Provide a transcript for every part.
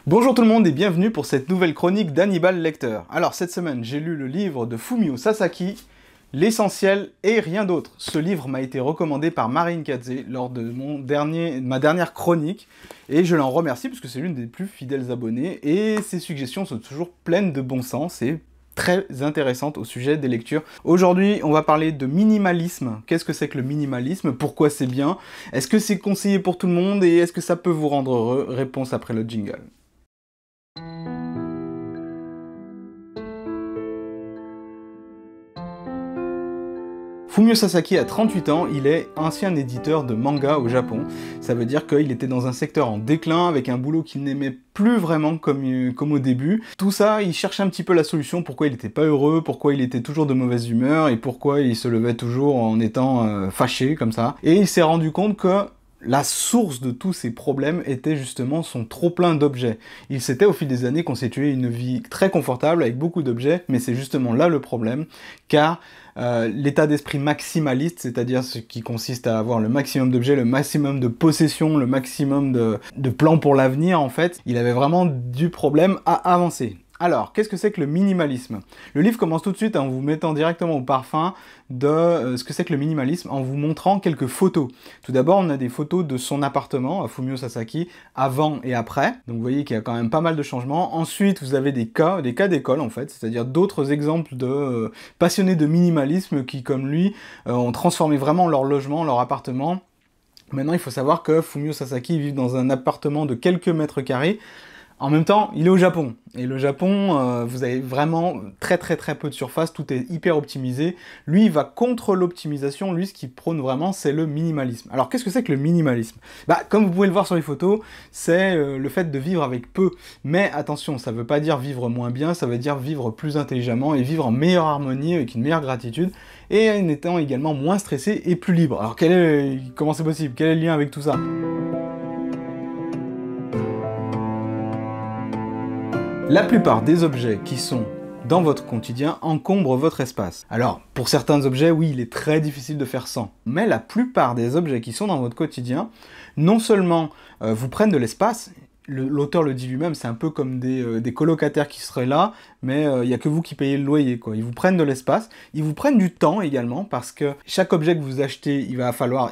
Bonjour tout le monde et bienvenue pour cette nouvelle chronique d'Hannibal Lecter. Alors cette semaine, j'ai lu le livre de Fumio Sasaki, L'essentiel et rien d'autre. Ce livre m'a été recommandé par Marine Kadze lors de ma dernière chronique et je l'en remercie parce que c'est l'une des plus fidèles abonnées et ses suggestions sont toujours pleines de bon sens et très intéressantes au sujet des lectures. Aujourd'hui, on va parler de minimalisme. Qu'est-ce que c'est que le minimalisme? Pourquoi c'est bien? Est-ce que c'est conseillé pour tout le monde et est-ce que ça peut vous rendre heureux? Réponse après le jingle. Fumio Sasaki a 38 ans, il est ancien éditeur de manga au Japon. Ça veut dire qu'il était dans un secteur en déclin, avec un boulot qu'il n'aimait plus vraiment comme au début. Tout ça, il cherchait un petit peu la solution, pourquoi il n'était pas heureux, pourquoi il était toujours de mauvaise humeur, et pourquoi il se levait toujours en étant fâché, comme ça. Et il s'est rendu compte que la source de tous ces problèmes était justement son trop-plein d'objets. Il s'était au fil des années constitué une vie très confortable avec beaucoup d'objets, mais c'est justement là le problème, car l'état d'esprit maximaliste, c'est-à-dire ce qui consiste à avoir le maximum d'objets, le maximum de possessions, le maximum de plans pour l'avenir, en fait, il avait vraiment du problème à avancer. Alors, qu'est-ce que c'est que le minimalisme? Le livre commence tout de suite en vous mettant directement au parfum de ce que c'est que le minimalisme, en vous montrant quelques photos. Tout d'abord, on a des photos de son appartement, à Fumio Sasaki, avant et après. Donc vous voyez qu'il y a quand même pas mal de changements. Ensuite, vous avez des cas d'école, en fait, c'est-à-dire d'autres exemples de passionnés de minimalisme qui, comme lui, ont transformé vraiment leur logement, leur appartement. Maintenant, il faut savoir que Fumio Sasaki vit dans un appartement de quelques mètres carrés. En même temps, il est au Japon. Et le Japon, vous avez vraiment très peu de surface, tout est hyper optimisé. Lui, il va contre l'optimisation. Lui, ce qu'il prône vraiment, c'est le minimalisme. Alors, qu'est-ce que c'est que le minimalisme? Comme vous pouvez le voir sur les photos, c'est le fait de vivre avec peu. Mais attention, ça ne veut pas dire vivre moins bien, ça veut dire vivre plus intelligemment et vivre en meilleure harmonie, avec une meilleure gratitude, et en étant également moins stressé et plus libre. Alors, comment c'est possible? Quel est le lien avec tout ça? La plupart des objets qui sont dans votre quotidien encombrent votre espace. Alors, pour certains objets, oui, il est très difficile de faire sans. Mais la plupart des objets qui sont dans votre quotidien, non seulement vous prennent de l'espace, l'auteur le dit lui-même, c'est un peu comme des colocataires qui seraient là, mais il n'y a que vous qui payez le loyer, quoi. Ils vous prennent de l'espace, ils vous prennent du temps également, parce que chaque objet que vous achetez,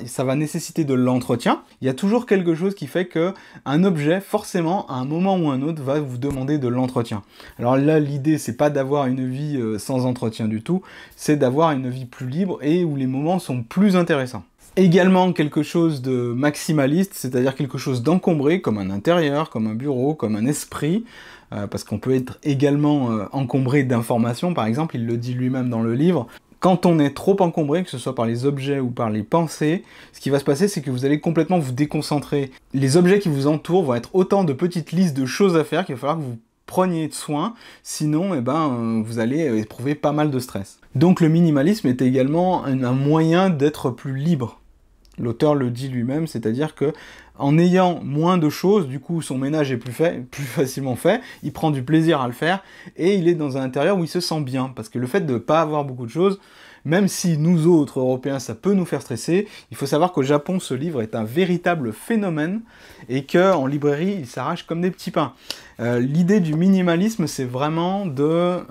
ça va nécessiter de l'entretien. Il y a toujours quelque chose qui fait que un objet, forcément, à un moment ou un autre, va vous demander de l'entretien. Alors là, l'idée, c'est pas d'avoir une vie sans entretien du tout, c'est d'avoir une vie plus libre et où les moments sont plus intéressants. Également quelque chose de maximaliste, c'est-à-dire quelque chose d'encombré, comme un intérieur, comme un bureau, comme un esprit, parce qu'on peut être également encombré d'informations, par exemple, il le dit lui-même dans le livre. Quand on est trop encombré, que ce soit par les objets ou par les pensées, ce qui va se passer, c'est que vous allez complètement vous déconcentrer. Les objets qui vous entourent vont être autant de petites listes de choses à faire qu'il va falloir que vous preniez soin, sinon vous allez éprouver pas mal de stress. Donc le minimalisme est également un moyen d'être plus libre. L'auteur le dit lui-même, c'est-à-dire que en ayant moins de choses, du coup son ménage est plus facilement fait, il prend du plaisir à le faire, et il est dans un intérieur où il se sent bien, parce que le fait de ne pas avoir beaucoup de choses, même si nous autres Européens ça peut nous faire stresser, il faut savoir qu'au Japon ce livre est un véritable phénomène, et qu'en librairie il s'arrache comme des petits pains. L'idée du minimalisme, c'est vraiment de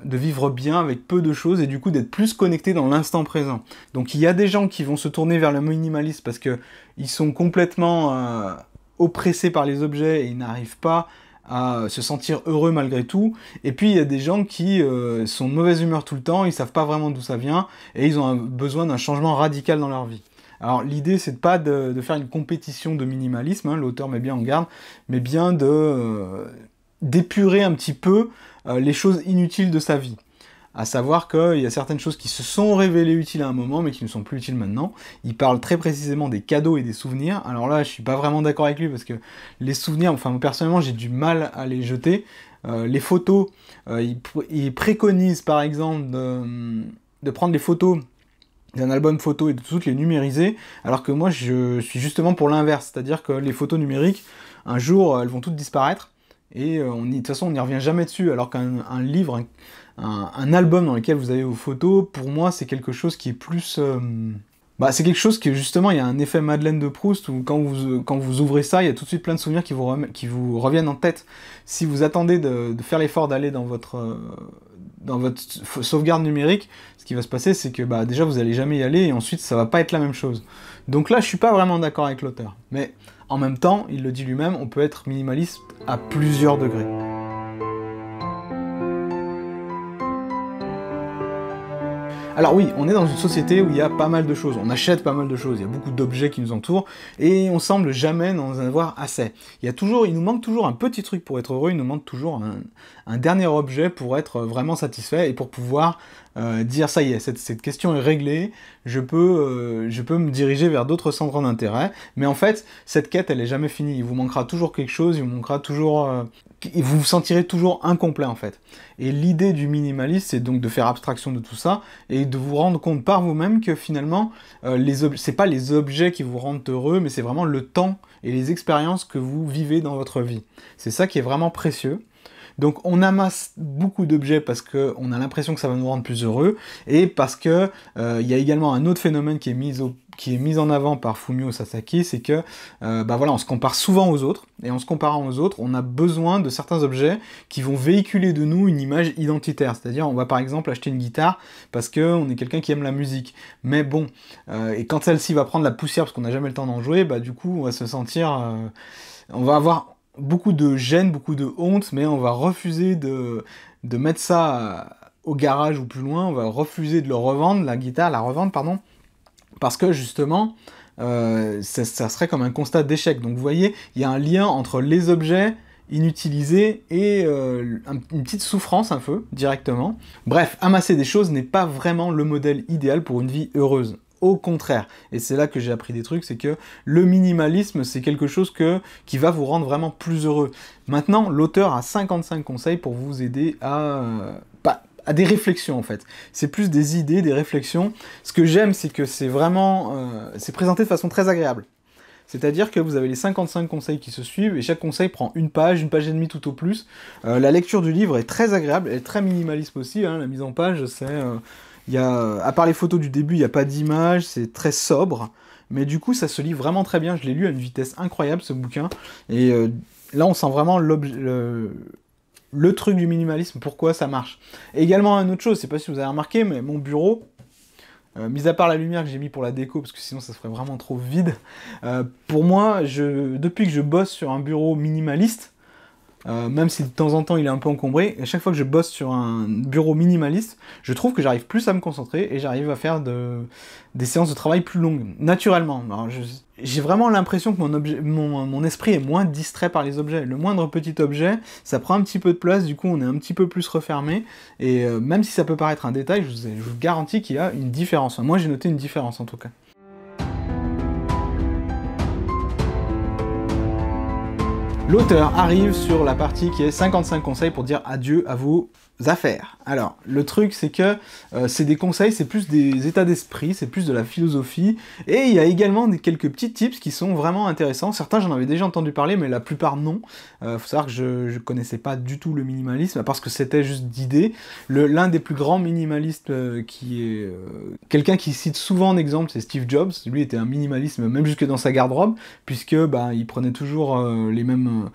vivre bien avec peu de choses et du coup d'être plus connecté dans l'instant présent. Donc il y a des gens qui vont se tourner vers le minimalisme parce qu'ils sont complètement oppressés par les objets et ils n'arrivent pas à se sentir heureux malgré tout. Et puis il y a des gens qui sont de mauvaise humeur tout le temps, ils savent pas vraiment d'où ça vient et ils ont besoin d'un changement radical dans leur vie. Alors l'idée c'est pas de faire une compétition de minimalisme, hein, l'auteur met bien en garde, mais bien d'épurer un petit peu les choses inutiles de sa vie. À savoir qu'il y a certaines choses qui se sont révélées utiles à un moment, mais qui ne sont plus utiles maintenant. Il parle très précisément des cadeaux et des souvenirs. Alors là, je suis pas vraiment d'accord avec lui, parce que les souvenirs, enfin personnellement, j'ai du mal à les jeter. Les photos, il préconise par exemple de prendre les photos d'un album photo et de toutes les numériser, alors que moi je suis justement pour l'inverse, c'est-à-dire que les photos numériques, un jour elles vont toutes disparaître, et de toute façon on n'y revient jamais dessus, alors qu'un livre, un album dans lequel vous avez vos photos, pour moi c'est quelque chose qui est plus Bah, c'est quelque chose qui, justement, il y a un effet Madeleine de Proust, où quand vous ouvrez ça, il y a tout de suite plein de souvenirs qui vous reviennent en tête. Si vous attendez de faire l'effort d'aller dans votre sauvegarde numérique, ce qui va se passer, c'est que bah, déjà, vous allez jamais y aller, et ensuite, ça va pas être la même chose. Donc là, je suis pas vraiment d'accord avec l'auteur. Mais en même temps, il le dit lui-même, on peut être minimaliste à plusieurs degrés. Alors oui, on est dans une société où il y a pas mal de choses, on achète pas mal de choses, il y a beaucoup d'objets qui nous entourent, et on semble jamais en avoir assez. Il nous manque toujours un petit truc pour être heureux, il nous manque toujours un dernier objet pour être vraiment satisfait, et pour pouvoir dire ça y est, cette question est réglée, je peux me diriger vers d'autres centres d'intérêt, mais en fait, cette quête, elle est jamais finie, il vous manquera toujours quelque chose, il vous manquera toujours... vous vous sentirez toujours incomplet en fait. Et l'idée du minimalisme, c'est donc de faire abstraction de tout ça, et de vous rendre compte par vous-même que finalement, c'est pas les objets qui vous rendent heureux, mais c'est vraiment le temps et les expériences que vous vivez dans votre vie. C'est ça qui est vraiment précieux. Donc on amasse beaucoup d'objets parce qu'on a l'impression que ça va nous rendre plus heureux, et parce que il y a également un autre phénomène qui est mis en avant par Fumio Sasaki, c'est que bah voilà, on se compare souvent aux autres, et en se comparant aux autres, on a besoin de certains objets qui vont véhiculer de nous une image identitaire. C'est-à-dire, on va par exemple acheter une guitare parce qu'on est quelqu'un qui aime la musique. Mais bon, et quand celle-ci va prendre la poussière parce qu'on n'a jamais le temps d'en jouer, bah du coup, on va se sentir... on va avoir beaucoup de gêne, beaucoup de honte, mais on va refuser de mettre ça au garage ou plus loin, on va refuser de le revendre, la revendre, pardon, parce que justement, ça serait comme un constat d'échec. Donc vous voyez, il y a un lien entre les objets inutilisés et une petite souffrance un peu, directement. Bref, amasser des choses n'est pas vraiment le modèle idéal pour une vie heureuse. Au contraire, et c'est là que j'ai appris des trucs, c'est que le minimalisme, c'est quelque chose qui va vous rendre vraiment plus heureux. Maintenant, l'auteur a 55 conseils pour vous aider à des réflexions en fait. C'est plus des idées, des réflexions. Ce que j'aime, c'est que c'est vraiment... c'est présenté de façon très agréable. C'est-à-dire que vous avez les 55 conseils qui se suivent, et chaque conseil prend une page et demie tout au plus. La lecture du livre est très agréable, elle est très minimaliste aussi, hein, la mise en page, c'est... à part les photos du début, il n'y a pas d'image, c'est très sobre, mais du coup ça se lit vraiment très bien, je l'ai lu à une vitesse incroyable ce bouquin, et là on sent vraiment le truc du minimalisme, pourquoi ça marche. Et également une autre chose, je sais pas si vous avez remarqué, mais mon bureau, mis à part la lumière que j'ai mis pour la déco, parce que sinon ça serait vraiment trop vide, pour moi, depuis que je bosse sur un bureau minimaliste, même si de temps en temps il est un peu encombré, à chaque fois que je bosse sur un bureau minimaliste, je trouve que j'arrive plus à me concentrer et j'arrive à faire des séances de travail plus longues, naturellement. Alors, j'ai vraiment l'impression que mon esprit est moins distrait par les objets. Le moindre petit objet, ça prend un petit peu de place, du coup on est un petit peu plus refermé, et même si ça peut paraître un détail, je vous garantis qu'il y a une différence. Enfin, moi j'ai noté une différence en tout cas. L'auteur arrive sur la partie qui est 55 conseils pour dire adieu à vos affaires. Alors, le truc, c'est que c'est des conseils, c'est plus des états d'esprit, c'est plus de la philosophie, et il y a également quelques petits tips qui sont vraiment intéressants. Certains, j'en avais déjà entendu parler, mais la plupart, non. Faut savoir que je connaissais pas du tout le minimalisme, parce que c'était juste d'idées. L'un des plus grands minimalistes qui est... quelqu'un qui cite souvent en exemple, c'est Steve Jobs. Lui était un minimalisme, même jusque dans sa garde-robe, puisque bah, il prenait toujours les mêmes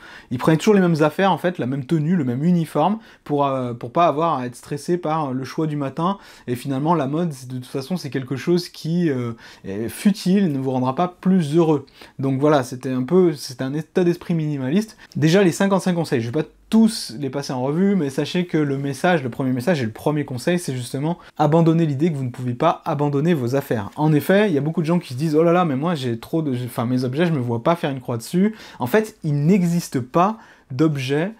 affaires, en fait, la même tenue, le même uniforme, pour pas avoir à être stressé par le choix du matin, et finalement la mode de toute façon c'est quelque chose qui est futile, ne vous rendra pas plus heureux. Donc voilà, c'est un état d'esprit minimaliste. Déjà les 55 conseils, je vais pas tous les passer en revue, mais sachez que le premier message et le premier conseil, c'est justement abandonner l'idée que vous ne pouvez pas abandonner vos affaires. En effet, il y a beaucoup de gens qui se disent « Oh là là, mais moi j'ai trop de... Enfin, mes objets, je me vois pas faire une croix dessus. » En fait, il n'existe pas d'objets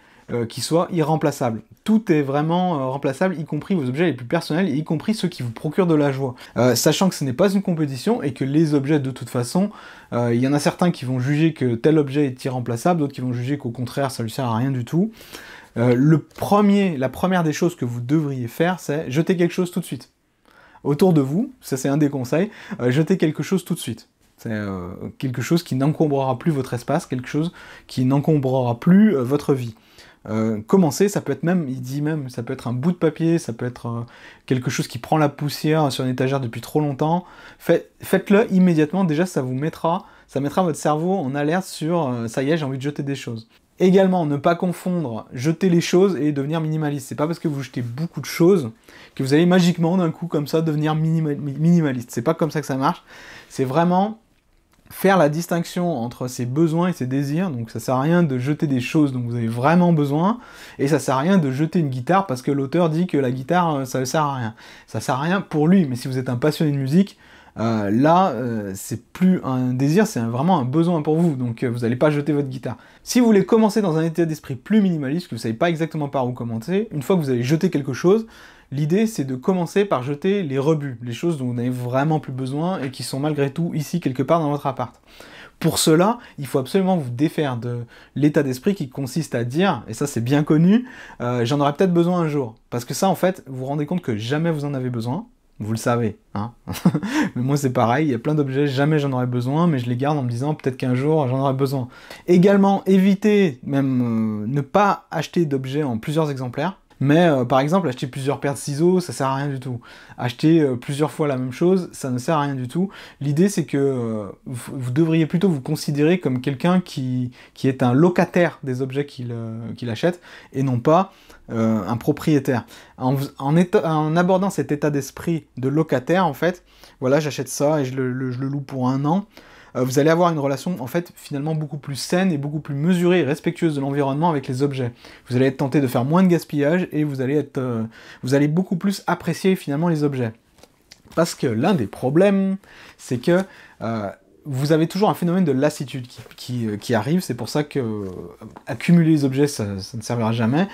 qui soient irremplaçables. Tout est vraiment remplaçable, y compris vos objets les plus personnels, et y compris ceux qui vous procurent de la joie. Sachant que ce n'est pas une compétition, et que les objets, de toute façon, il y en a certains qui vont juger que tel objet est irremplaçable, d'autres qui vont juger qu'au contraire, ça lui sert à rien du tout. La première des choses que vous devriez faire, c'est jeter quelque chose tout de suite. Autour de vous, ça c'est un des conseils, jetez quelque chose tout de suite. C'est quelque chose qui n'encombrera plus votre espace, quelque chose qui n'encombrera plus votre vie. commencez, ça peut être même, il dit même, ça peut être un bout de papier, ça peut être quelque chose qui prend la poussière sur une étagère depuis trop longtemps. Faites-le immédiatement, déjà ça mettra votre cerveau en alerte sur ça y est, j'ai envie de jeter des choses. Également, ne pas confondre jeter les choses et devenir minimaliste. C'est pas parce que vous jetez beaucoup de choses que vous allez magiquement d'un coup comme ça devenir minimaliste. C'est pas comme ça que ça marche. C'est vraiment faire la distinction entre ses besoins et ses désirs. Donc ça sert à rien de jeter des choses dont vous avez vraiment besoin, et ça sert à rien de jeter une guitare parce que l'auteur dit que la guitare ça ne sert à rien. Ça sert à rien pour lui, mais si vous êtes un passionné de musique, c'est plus un désir, c'est vraiment un besoin pour vous, donc vous n'allez pas jeter votre guitare. Si vous voulez commencer dans un état d'esprit plus minimaliste, que vous ne savez pas exactement par où commencer, une fois que vous avez jeté quelque chose, l'idée c'est de commencer par jeter les rebuts, les choses dont vous n'avez vraiment plus besoin et qui sont malgré tout ici quelque part dans votre appart. Pour cela, il faut absolument vous défaire de l'état d'esprit qui consiste à dire, et ça c'est bien connu, j'en aurai peut-être besoin un jour. Parce que ça en fait, vous vous rendez compte que jamais vous en avez besoin. Vous le savez, hein. Mais moi c'est pareil, il y a plein d'objets, jamais j'en aurais besoin, mais je les garde en me disant peut-être qu'un jour j'en aurai besoin. Également, évitez, même ne pas acheter d'objets en plusieurs exemplaires, mais par exemple acheter plusieurs paires de ciseaux, ça sert à rien du tout. Acheter plusieurs fois la même chose, ça ne sert à rien du tout. L'idée c'est que vous devriez plutôt vous considérer comme quelqu'un qui est un locataire des objets qu'il achète, et non pas un propriétaire. En abordant cet état d'esprit de locataire, en fait, voilà, j'achète ça et je le loue pour 1 an, vous allez avoir une relation, en fait, finalement beaucoup plus saine et beaucoup plus mesurée et respectueuse de l'environnement avec les objets. Vous allez être tenté de faire moins de gaspillage et vous allez beaucoup plus apprécier finalement les objets. Parce que l'un des problèmes, c'est que vous avez toujours un phénomène de lassitude qui arrive, c'est pour ça que accumuler les objets, ça ne servira jamais,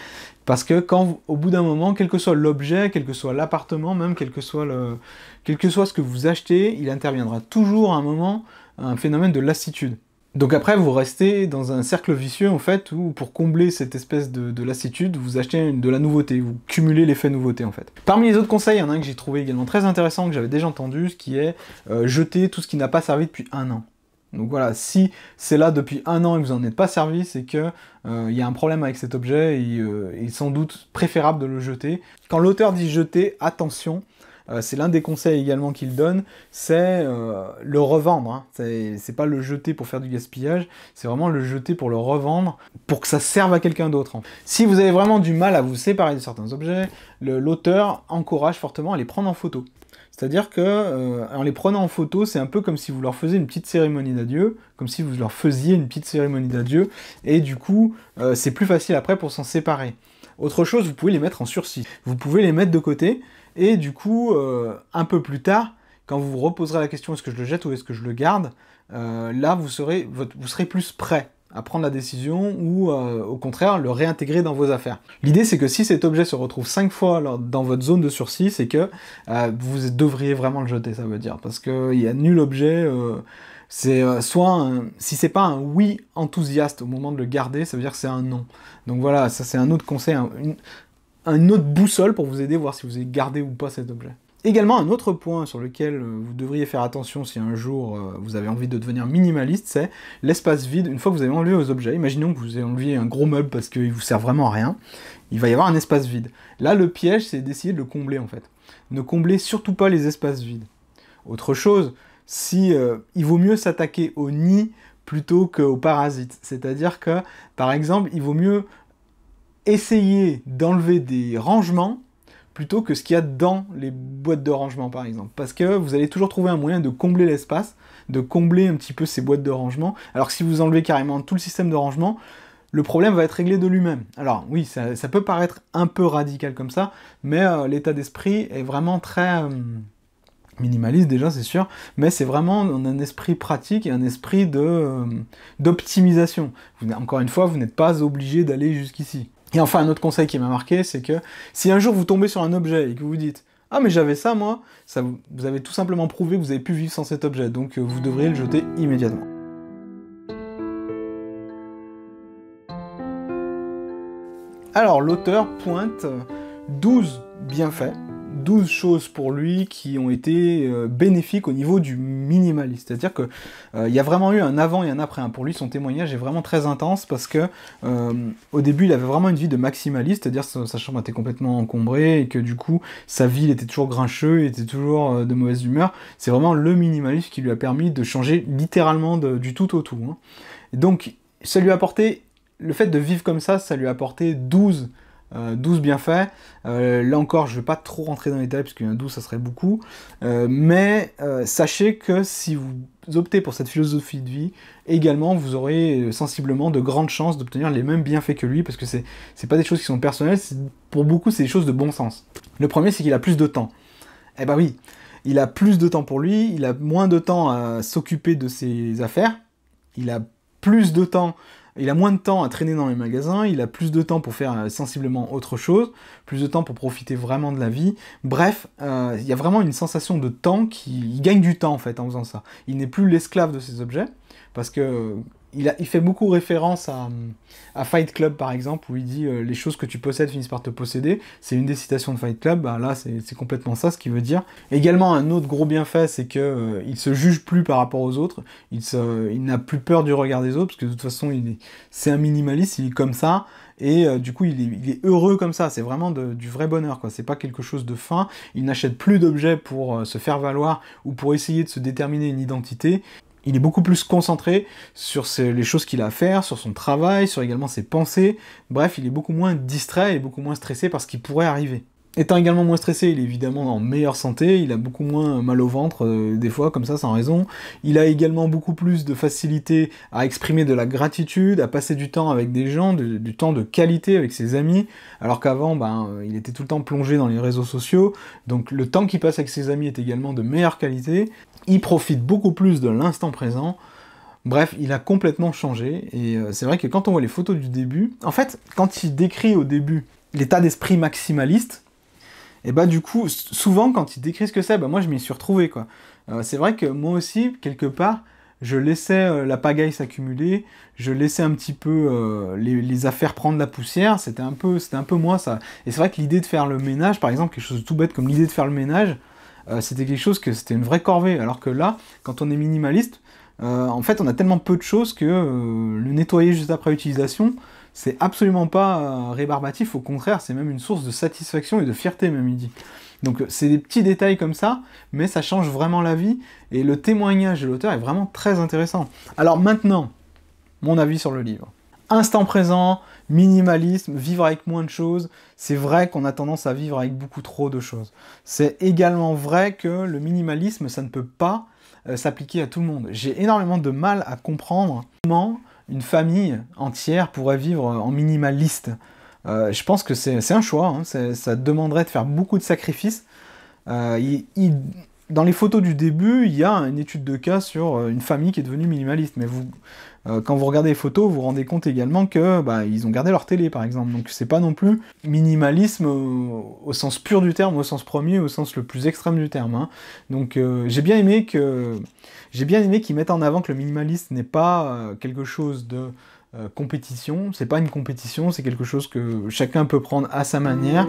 parce que au bout d'un moment, quel que soit l'objet, quel que soit l'appartement, même quel que soit ce que vous achetez, il interviendra toujours à un moment un phénomène de lassitude. Donc après, vous restez dans un cercle vicieux, en fait, où pour combler cette espèce de lassitude, vous achetez de la nouveauté, vous cumulez l'effet nouveauté, en fait. Parmi les autres conseils, il y en a un que j'ai trouvé également très intéressant, que j'avais déjà entendu, ce qui est jeter tout ce qui n'a pas servi depuis 1 an. Donc voilà, si c'est là depuis 1 an et que vous n'en êtes pas servi, c'est que y a un problème avec cet objet, et il est sans doute préférable de le jeter. Quand l'auteur dit jeter, attention, c'est l'un des conseils également qu'il donne, c'est le revendre. Hein. C'est pas le jeter pour faire du gaspillage, c'est vraiment le jeter pour le revendre, pour que ça serve à quelqu'un d'autre. Hein. Si vous avez vraiment du mal à vous séparer de certains objets, l'auteur encourage fortement à les prendre en photo. C'est-à-dire que en les prenant en photo, c'est un peu comme si vous leur faisiez une petite cérémonie d'adieu, comme si vous leur faisiez une petite cérémonie d'adieu, et du coup, c'est plus facile après pour s'en séparer. Autre chose, vous pouvez les mettre en sursis. Vous pouvez les mettre de côté, et du coup, un peu plus tard, quand vous vous reposerez la question est-ce que je le jette ou est-ce que je le garde, là vous serez plus prêt à prendre la décision ou au contraire le réintégrer dans vos affaires. L'idée c'est que si cet objet se retrouve 5 fois dans votre zone de sursis, c'est que vous devriez vraiment le jeter, ça veut dire, parce qu'il y a nul objet... c'est si c'est pas un oui enthousiaste au moment de le garder, ça veut dire que c'est un non. Donc voilà, ça c'est un autre conseil, une autre boussole pour vous aider à voir si vous avez gardé ou pas cet objet. Également, un autre point sur lequel vous devriez faire attention si un jour vous avez envie de devenir minimaliste, c'est l'espace vide. Une fois que vous avez enlevé vos objets, imaginons que vous avez enlevé un gros meuble parce qu'il vous sert vraiment à rien, il va y avoir un espace vide. Là, le piège, c'est d'essayer de le combler en fait. Ne comblez surtout pas les espaces vides. Autre chose, il vaut mieux s'attaquer au nid plutôt qu'aux parasites. C'est-à-dire que, par exemple, il vaut mieux essayer d'enlever des rangements plutôt que ce qu'il y a dans les boîtes de rangement, par exemple. Parce que vous allez toujours trouver un moyen de combler l'espace, de combler un petit peu ces boîtes de rangement, alors que si vous enlevez carrément tout le système de rangement, le problème va être réglé de lui-même. Alors oui, ça peut paraître un peu radical comme ça, mais l'état d'esprit est vraiment très... minimaliste déjà, c'est sûr, mais c'est vraiment un esprit pratique et un esprit d'optimisation. Encore une fois, vous n'êtes pas obligé d'aller jusqu'ici. Et enfin, un autre conseil qui m'a marqué, c'est que si un jour vous tombez sur un objet et que vous vous dites « Ah mais j'avais ça moi », vous avez tout simplement prouvé que vous avez pu vivre sans cet objet, donc vous devriez le jeter immédiatement. Alors l'auteur pointe 12 bienfaits 12 choses pour lui qui ont été bénéfiques au niveau du minimaliste. C'est-à-dire que il y a vraiment eu un avant et un après. Hein. Pour lui, son témoignage est vraiment très intense parce que au début, il avait vraiment une vie de maximaliste, c'est-à-dire que sa chambre était complètement encombrée et que du coup, sa vie, il était toujours grincheux, il était toujours de mauvaise humeur. C'est vraiment le minimalisme qui lui a permis de changer littéralement du tout au tout. Hein. Et donc, ça lui a apporté, le fait de vivre comme ça lui a apporté 12 bienfaits. Là encore, je ne vais pas trop rentrer dans les détails, parce qu'un 12, ça serait beaucoup. Mais sachez que si vous optez pour cette philosophie de vie, également, vous aurez sensiblement de grandes chances d'obtenir les mêmes bienfaits que lui, parce que c'est pas des choses qui sont personnelles, pour beaucoup, c'est des choses de bon sens. Le premier, c'est qu'il a plus de temps. Eh ben oui, il a plus de temps pour lui, il a moins de temps à s'occuper de ses affaires, il a plus de temps. Il a moins de temps à traîner dans les magasins, il a plus de temps pour faire sensiblement autre chose, plus de temps pour profiter vraiment de la vie. Bref, il y a vraiment une sensation de temps il gagne du temps en fait en faisant ça. Il n'est plus l'esclave de ses objets, parce que il fait beaucoup référence à Fight Club par exemple, où il dit les choses que tu possèdes finissent par te posséder. C'est une des citations de Fight Club, bah là c'est complètement ça ce qu'il veut dire. Également un autre gros bienfait, c'est que il se juge plus par rapport aux autres, il n'a plus peur du regard des autres, parce que de toute façon c'est un minimaliste, il est comme ça, et du coup il est heureux comme ça, c'est vraiment du vrai bonheur, quoi. C'est pas quelque chose de fin, il n'achète plus d'objets pour se faire valoir, ou pour essayer de se déterminer une identité. Il est beaucoup plus concentré sur les choses qu'il a à faire, sur son travail, sur également ses pensées. Bref, il est beaucoup moins distrait et beaucoup moins stressé par ce qui pourrait arriver. Étant également moins stressé, il est évidemment en meilleure santé, il a beaucoup moins mal au ventre, des fois, comme ça, sans raison. Il a également beaucoup plus de facilité à exprimer de la gratitude, à passer du temps avec des gens, du temps de qualité avec ses amis, alors qu'avant, il était tout le temps plongé dans les réseaux sociaux, donc le temps qu'il passe avec ses amis est également de meilleure qualité. Il profite beaucoup plus de l'instant présent. Bref, il a complètement changé, et c'est vrai que quand on voit les photos du début, en fait, quand il décrit au début l'état d'esprit maximaliste, et bah du coup, souvent quand il décrit ce que c'est, moi je m'y suis retrouvé, quoi. C'est vrai que moi aussi, quelque part, je laissais la pagaille s'accumuler, je laissais un petit peu les affaires prendre la poussière, c'était un peu moi ça. Et c'est vrai que l'idée de faire le ménage, par exemple, quelque chose de tout bête comme l'idée de faire le ménage, c'était quelque chose c'était une vraie corvée, alors que là, quand on est minimaliste, en fait on a tellement peu de choses que le nettoyer juste après utilisation, c'est absolument pas rébarbatif, au contraire, c'est même une source de satisfaction et de fierté, même il dit. Donc c'est des petits détails comme ça, mais ça change vraiment la vie, et le témoignage de l'auteur est vraiment très intéressant. Alors maintenant, mon avis sur le livre. Instant présent, minimalisme, vivre avec moins de choses, c'est vrai qu'on a tendance à vivre avec beaucoup trop de choses. C'est également vrai que le minimalisme, ça ne peut pas s'appliquer à tout le monde. J'ai énormément de mal à comprendre comment une famille entière pourrait vivre en minimaliste. Je pense que c'est un choix, hein. Ça demanderait de faire beaucoup de sacrifices. Dans les photos du début, il y a une étude de cas sur une famille qui est devenue minimaliste, mais quand vous regardez les photos, vous vous rendez compte également que ils ont gardé leur télé, par exemple. Donc c'est pas non plus minimalisme au sens pur du terme, au sens premier, au sens le plus extrême du terme. Hein. Donc j'ai bien aimé qu'ils mettent en avant que le minimalisme n'est pas quelque chose de compétition. C'est pas une compétition, c'est quelque chose que chacun peut prendre à sa manière.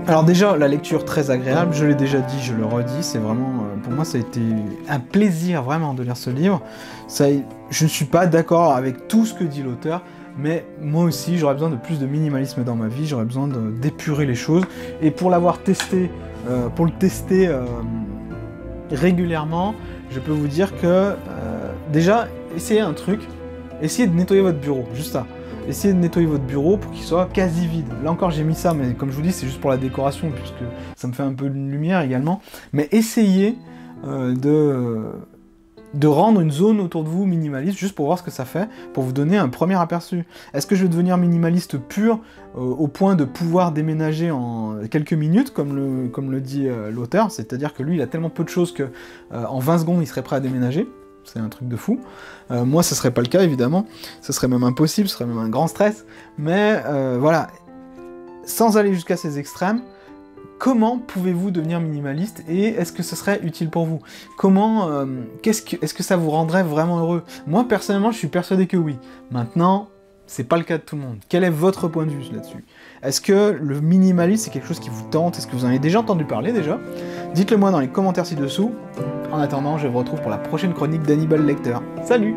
Alors déjà, la lecture très agréable, je l'ai déjà dit, je le redis, c'est vraiment, pour moi ça a été un plaisir vraiment de lire ce livre. Je ne suis pas d'accord avec tout ce que dit l'auteur, mais moi aussi j'aurais besoin de plus de minimalisme dans ma vie, j'aurais besoin d'épurer les choses, et pour l'avoir testé, pour le tester régulièrement, je peux vous dire que déjà, essayez un truc, essayez de nettoyer votre bureau, juste ça. Essayez de nettoyer votre bureau pour qu'il soit quasi vide. Là encore j'ai mis ça, mais comme je vous dis, c'est juste pour la décoration, puisque ça me fait un peu de lumière également. Mais essayez de rendre une zone autour de vous minimaliste, juste pour voir ce que ça fait, pour vous donner un premier aperçu. Est-ce que je vais devenir minimaliste pur, au point de pouvoir déménager en quelques minutes, comme le dit l'auteur, c'est-à-dire que lui, il a tellement peu de choses que en 20 secondes, il serait prêt à déménager. C'est un truc de fou. Moi, ce serait pas le cas, évidemment. Ce serait même impossible, ce serait même un grand stress. Mais voilà, sans aller jusqu'à ces extrêmes, comment pouvez-vous devenir minimaliste et est-ce que ce serait utile pour vous? Est-ce que ça vous rendrait vraiment heureux? Moi, personnellement, je suis persuadé que oui. Maintenant, c'est pas le cas de tout le monde. Quel est votre point de vue là-dessus? Est-ce que le minimalisme c'est quelque chose qui vous tente? Est-ce que vous en avez déjà entendu parler déjà? Dites-le moi dans les commentaires ci-dessous. En attendant, je vous retrouve pour la prochaine chronique d'Hannibal Lecter. Salut!